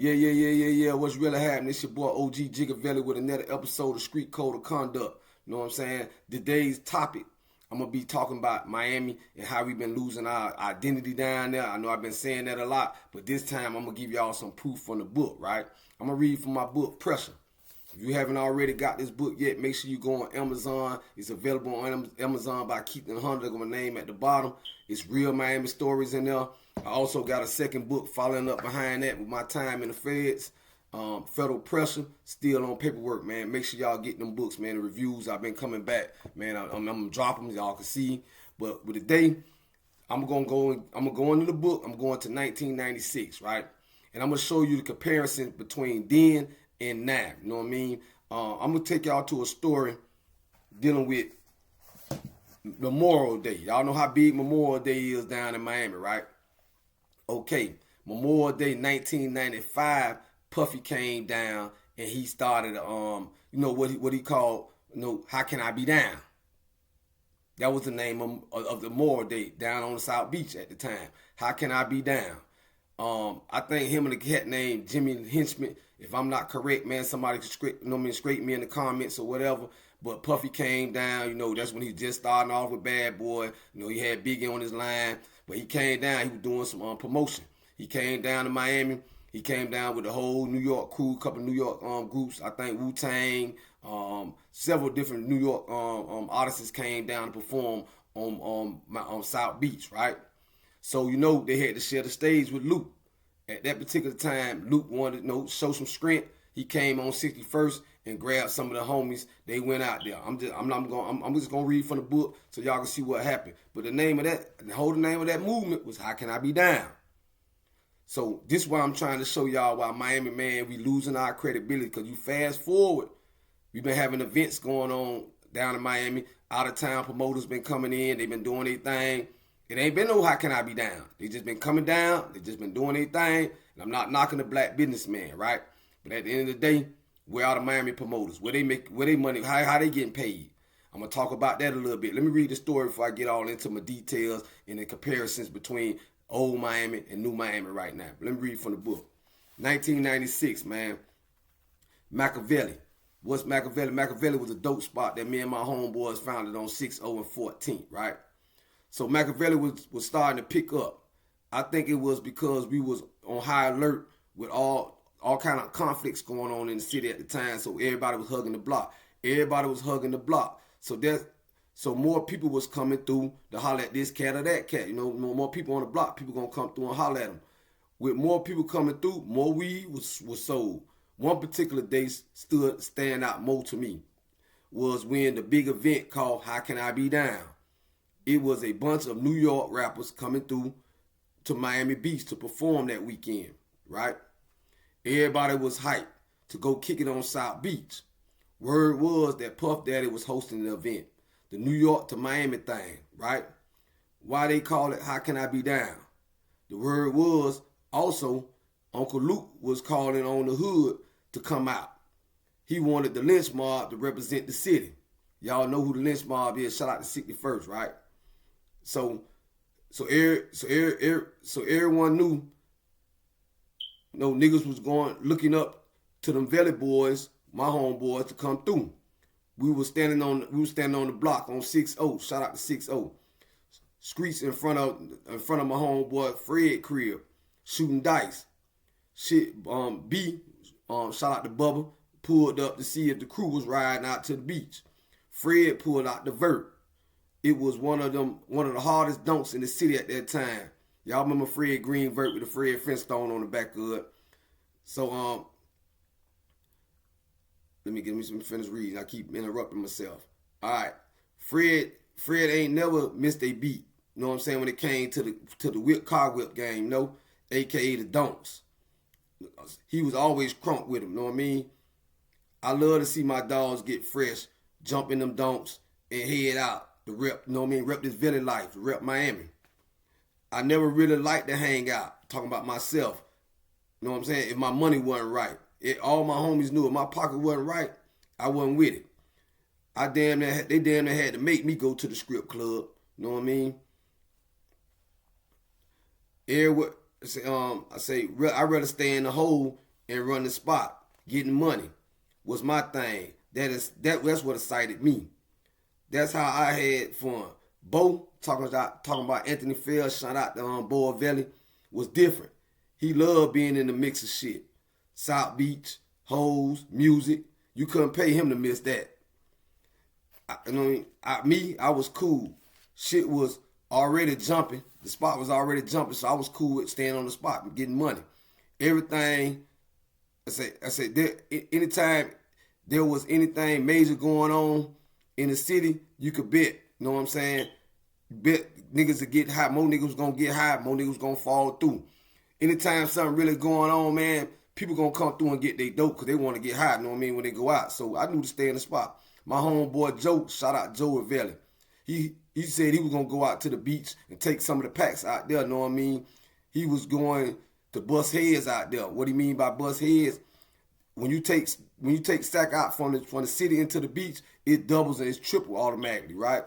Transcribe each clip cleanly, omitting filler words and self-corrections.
Yeah. What's really happening? It's your boy OG Mavelli with another episode of Street Code of Conduct. You know what I'm saying? Today's topic, I'm going to be talking about Miami and how we've been losing our identity down there. I know I've been saying that a lot, but this time I'm going to give y'all some proof from the book, right? I'm going to read from my book, Pressure. If you haven't already got this book yet, make sure you go on Amazon. It's available on Amazon by keeping 100 of my name at the bottom. It's real Miami stories in there. I also got a second book following up behind that with my time in the feds. Federal Pressure, still on paperwork, man. Make sure y'all get them books, man. The reviews, I've been coming back, man. I'm gonna drop them, y'all can see. But with today, I'm gonna go into the book. I'm going to 1996, right? And I'm gonna show you the comparison between then and now. You know what I mean? I'm gonna take y'all to a story dealing with Memorial Day. Y'all know how big Memorial Day is down in Miami, right? Okay, Memorial Day 1995, Puffy came down and he started what he called, how can I be down? That was the name of the Memorial Day down on the South Beach at the time. How can I be down? I think him and a cat named Jimmy Henchman. If I'm not correct, man, somebody can scrape me in the comments or whatever. But Puffy came down, that's when he just starting off with Bad Boy. He had Biggie on his line, but he came down. He was doing some promotion. He came down to Miami. He came down with the whole New York crew, a couple of New York groups. I think Wu-Tang, several different New York artists came down to perform on South Beach, right? So, they had to share the stage with Luke. At that particular time, Luke wanted to show some strength. He came on 61st and grabbed some of the homies. They went out there. I'm just gonna read from the book so y'all can see what happened. But the name of that movement was How Can I Be Down? So this is why I'm trying to show y'all why Miami, man, we losing our credibility. Because you fast forward, we've been having events going on down in Miami. Out of town promoters been coming in. They've been doing their thing. It ain't been no How Can I Be Down. They just been coming down. They just been doing their thing. And I'm not knocking the black businessman, right? But at the end of the day, where are the Miami promoters? Where they money? How they getting paid? I'm gonna talk about that a little bit. Let me read the story before I get all into my details and the comparisons between old Miami and new Miami right now. Let me read from the book. 1996, man. Mavelli. What's Mavelli? Mavelli was a dope spot that me and my homeboys founded on 6-0 and 14th, right? So Mavelli was starting to pick up. I think it was because we was on high alert with all kind of conflicts going on in the city at the time. So everybody was hugging the block. So more people was coming through to holler at this cat or that cat. More people on the block. People gonna come through and holler at them. With more people coming through, more weed was sold. One particular day stand out more to me was when the big event called How Can I Be Down? It was a bunch of New York rappers coming through to Miami Beach to perform that weekend, right? Everybody was hyped to go kick it on South Beach. Word was that Puff Daddy was hosting the event, the New York to Miami thing, right? Why they call it How Can I Be Down? The word was also Uncle Luke was calling on the hood to come out. He wanted the lynch mob to represent the city. Y'all know who the lynch mob is. Shout out to 61st, right? So everyone knew, niggas was looking up to them Valley boys, my homeboys, to come through. We was standing on the block on 6-0. Shout out to 6-0. Streets in front of my homeboy Fred crib, shooting dice. Shout out to Bubba, pulled up to see if the crew was riding out to the beach. Fred pulled out the vert. It was one of the hardest dunks in the city at that time. Y'all remember Fred Green vert with the Fred Flintstone on the back of it. So let me finish reading. I keep interrupting myself. All right, Fred ain't never missed a beat. You know what I'm saying? When it came to the car whip game, aka the dunks. He was always crunk with him. You know what I mean? I love to see my dogs get fresh, jump in them dunks, and head out to rep. You know what I mean? Rep this Valley life, rep Miami. I never really liked to hang out, talking about myself. You know what I'm saying? If my money wasn't right. All my homies knew if my pocket wasn't right, I wasn't with it. They damn near had to make me go to the strip club. You know what I mean? I'd rather stay in the hole and run the spot. Getting money was my thing. That's what excited me. That's how I had fun. Bo talking about Anthony Fair, shout out to Mavelli, was different. He loved being in the mix of shit. South Beach, hoes, music. You couldn't pay him to miss that. I was cool. Shit was already jumping. The spot was already jumping, so I was cool with staying on the spot and getting money. Everything, anytime there was anything major going on in the city, you could bet. You know what I'm saying? Bet niggas would get high. More niggas was gonna get high. More niggas was gonna fall through. Anytime something really going on, man, people gonna come through and get their dope because they want to get high. You know what I mean? When they go out. So I knew to stay in the spot. My homeboy Joe, shout out Joe Mavelli. He said he was gonna go out to the beach and take some of the packs out there. You know what I mean? He was going to bust heads out there. What do you mean by bust heads? When you take sack out from the city into the beach, it doubles and it's triple automatically, right?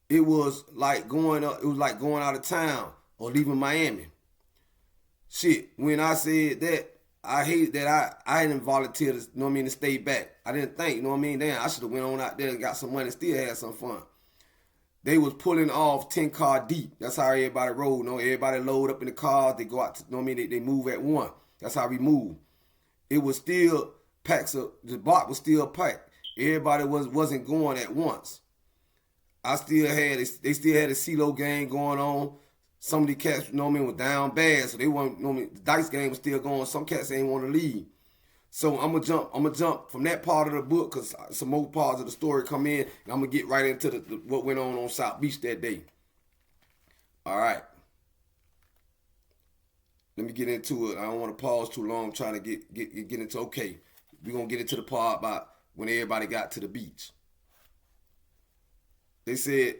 It was like going out of town or leaving Miami. Shit, when I said that, I hated that I didn't volunteer to, you know what I mean, to stay back. I didn't think, you know what I mean? Damn, I should have went on out there and got some money and still had some fun. They was pulling off 10 car deep. That's how everybody rode. You know, everybody load up in the cars. They go out to, you know what I mean? They move at one. That's how we move. It was still packs of, the block was still packed. Everybody wasn't going at once. They still had a CeeLo game going on. Some of the cats, you know what I mean, was down bad, so they weren't, you know what I mean, the dice game was still going. Some cats ain't want to leave. So I'm gonna jump from that part of the book because some more parts of the story come in, and I'm gonna get right into what went on South Beach that day. All right. Let me get into it. I don't want to pause too long. I'm trying to get into, okay, we're gonna get into the part about when everybody got to the beach. They said,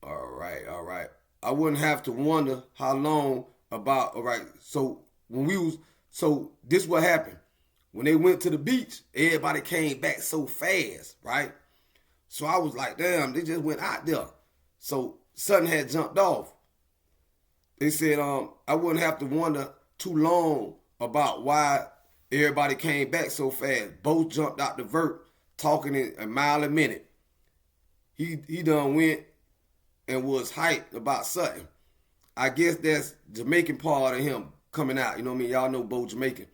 all right. I wouldn't have to wonder how long about, all right, so this what happened. When they went to the beach, everybody came back so fast, right? So I was like, damn, they just went out there. So something had jumped off. They said, I wouldn't have to wonder too long about why everybody came back so fast. Both jumped out the vert, talking in a mile a minute. He done went and was hyped about something. I guess that's Jamaican part of him coming out. You know what I mean? Y'all know Bo Jamaican.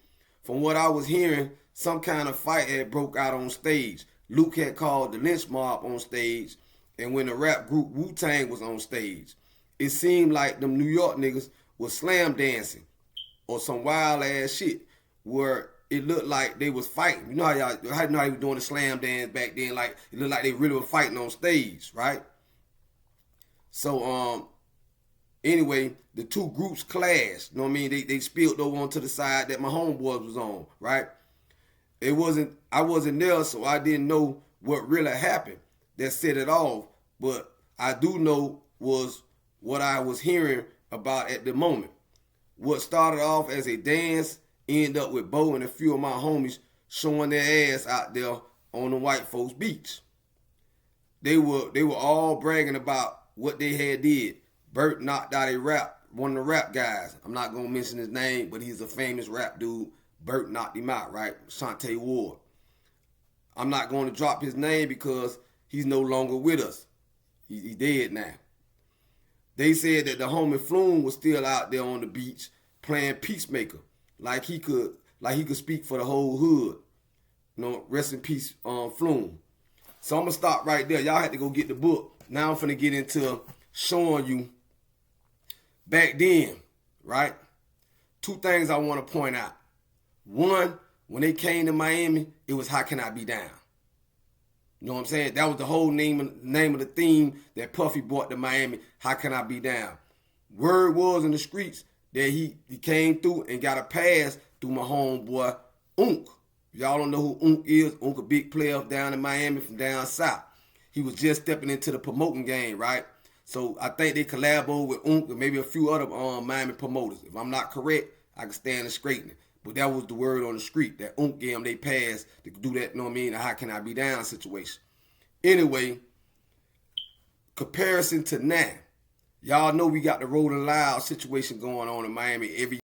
From what I was hearing, some kind of fight had broke out on stage. Luke had called the lynch mob on stage, and when the rap group Wu-Tang was on stage, it seemed like them New York niggas was slam dancing or some wild ass shit where it looked like they was fighting. You know how they were doing the slam dance back then? Like it looked like they really were fighting on stage, right? So anyway, the two groups clashed. You know what I mean? They spilled over onto the side that my homeboys was on, right? I wasn't there, so I didn't know what really happened that set it off. But I do know was what I was hearing about at the moment. What started off as a dance ended up with Bo and a few of my homies showing their ass out there on the white folks beach. They were all bragging about what they had did. Bert knocked out one of the rap guys. I'm not gonna mention his name, but he's a famous rap dude. Bert knocked him out, right? Shante Ward. I'm not going to drop his name because he's no longer with us. He's dead now. They said that the homie Flume was still out there on the beach playing peacemaker, like he could speak for the whole hood. You know, rest in peace, Flume. So I'm gonna stop right there. Y'all had to go get the book. Now I'm finna get into showing you back then, right? Two things I want to point out. One, when they came to Miami, it was how can I be down? You know what I'm saying? That was the whole name of the theme that Puffy brought to Miami. How can I be down? Word was in the streets that he came through and got a pass through my homeboy Unk. Y'all don't know who Unk is. Unk a big player down in Miami from down south. He was just stepping into the promoting game, right? So I think they collaborated with Unk and maybe a few other Miami promoters. If I'm not correct, I can stand and straighten it. But that was the word on the street, that Unk gave them they pass to do that, you know what I mean, the how can I be down situation. Anyway, comparison to now, y'all know we got the Rolling Loud situation going on in Miami every